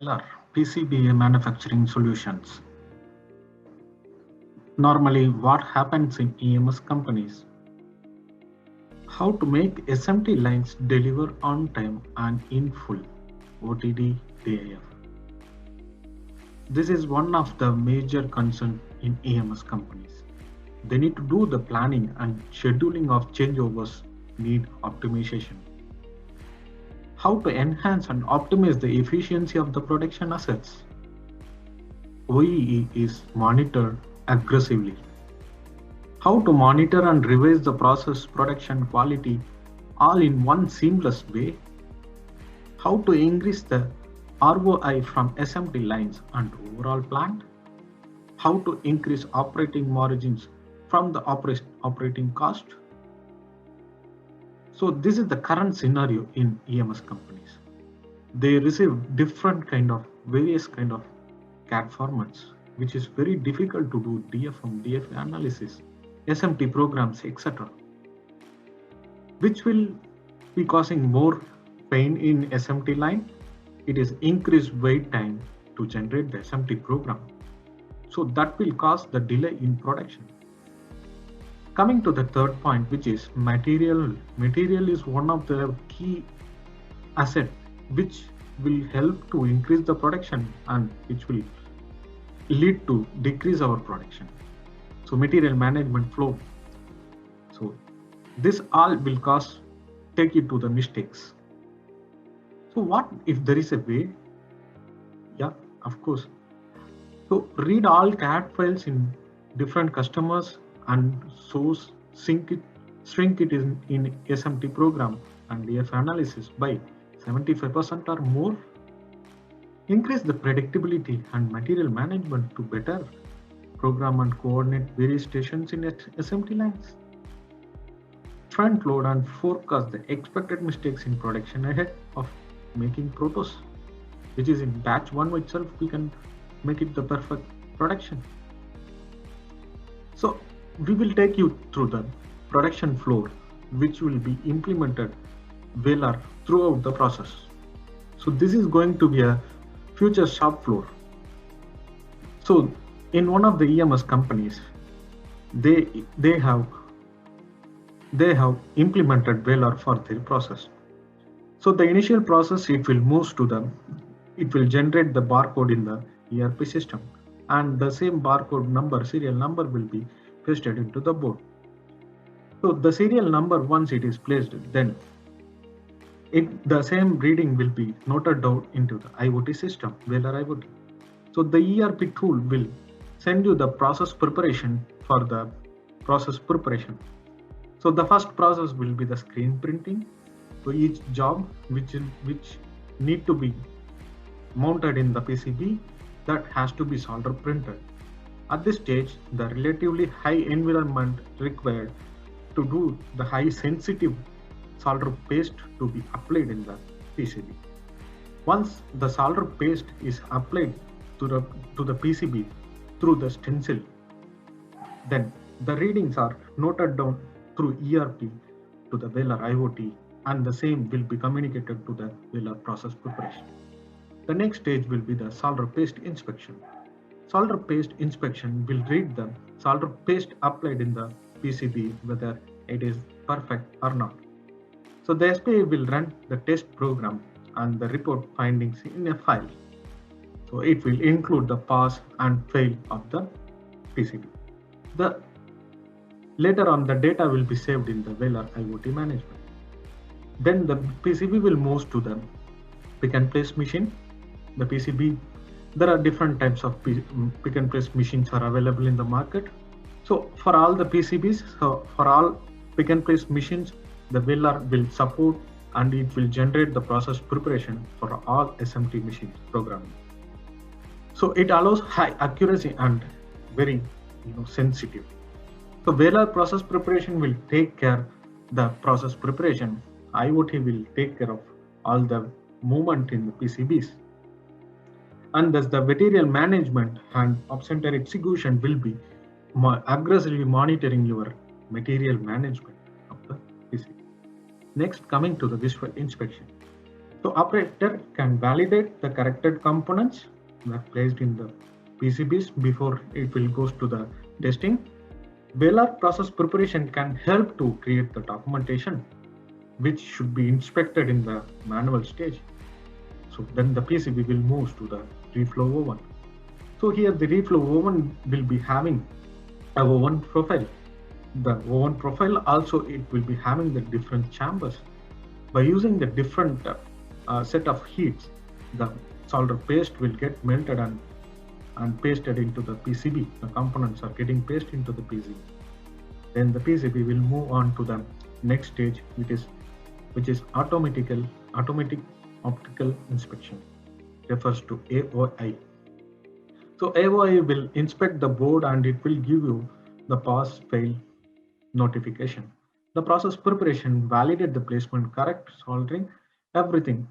VLR, PCBA manufacturing solutions. Normally, what happens in EMS companies? How to make SMT lines deliver on time and in full, OTD DIF. This is one of the major concerns in EMS companies. They need to do the planning and scheduling of changeovers need optimization. How to enhance and optimize the efficiency of the production assets. OEE is monitored aggressively. How to monitor and revise the process production quality all in one seamless way. How to increase the ROI from SMT lines and overall plant. How to increase operating margins from the operating cost. So this is the current scenario in EMS companies. They receive various kind of CAD formats, which is very difficult to do DFM, DFA analysis, SMT programs, etc., which will be causing more pain in SMT line. It is increased wait time to generate the SMT program. So that will cause the delay in production. Coming to the third point, which is material. Material is one of the key asset which will help to increase the production and which will lead to decrease our production. So material management flow. So this all will take you to the mistakes. So what if there is a way? Yeah, of course. So read all CAD files in different customers and source shrink it in SMT program and DF analysis by 75% or more. Increase the predictability and material management to better program and coordinate various stations in SMT lines. Front load and forecast the expected mistakes in production ahead of making protos, which is in batch 1 itself, we can make it the perfect production. So we will take you through the production floor, which will be implemented VLR throughout the process. So this is going to be a future shop floor. So in one of the EMS companies, they have implemented VLR for their process. So the initial process, it will generate the barcode in the ERP system, and the same barcode serial number will be pasted into the board. So the serial number, once it is placed, then the same reading will be noted down into the IoT system, VLR IoT. So the ERP tool will send you the process preparation for the process preparation. So the first process will be the screen printing. So each job which need to be mounted in the PCB, that has to be solder printed. At this stage, the relatively high environment required to do the high sensitive solder paste to be applied in the PCB. Once the solder paste is applied to the PCB through the stencil, then the readings are noted down through ERP to the VLR IoT, and the same will be communicated to the VLR process preparation. The next stage will be the solder paste inspection. Solder paste inspection will read the solder paste applied in the PCB whether it is perfect or not. So the SPA will run the test program and the report findings in a file. So it will include the pass and fail of the PCB. Later on, the data will be saved in the VLR IoT management. Then the PCB will move to the pick and place machine. The PCB, there are different types of pick and place machines are available in the market. So for all the PCBs, for all pick and place machines, the VLR will support and it will generate the process preparation for all SMT machines programming. So it allows high accuracy and very sensitive. So VLR process preparation will take care the process preparation. IoT will take care of all the movement in the PCBs. And thus the material management and center execution will be aggressively monitoring your material management of the PCB. Next, coming to the visual inspection. So operator can validate the corrected components that placed in the PCBs before it will goes to the testing. Velar process preparation can help to create the documentation which should be inspected in the manual stage. So then the PCB will move to the reflow oven. So here the reflow oven will be having a oven profile. The oven profile also it will be having the different chambers. By using the different set of heats, the solder paste will get melted and pasted into the PCB. The components are getting pasted into the PCB. Then the PCB will move on to the next stage, which is automatic optical inspection, refers to AOI. So AOI will inspect the board and it will give you the pass fail notification. The process preparation validate the placement, correct soldering, everything.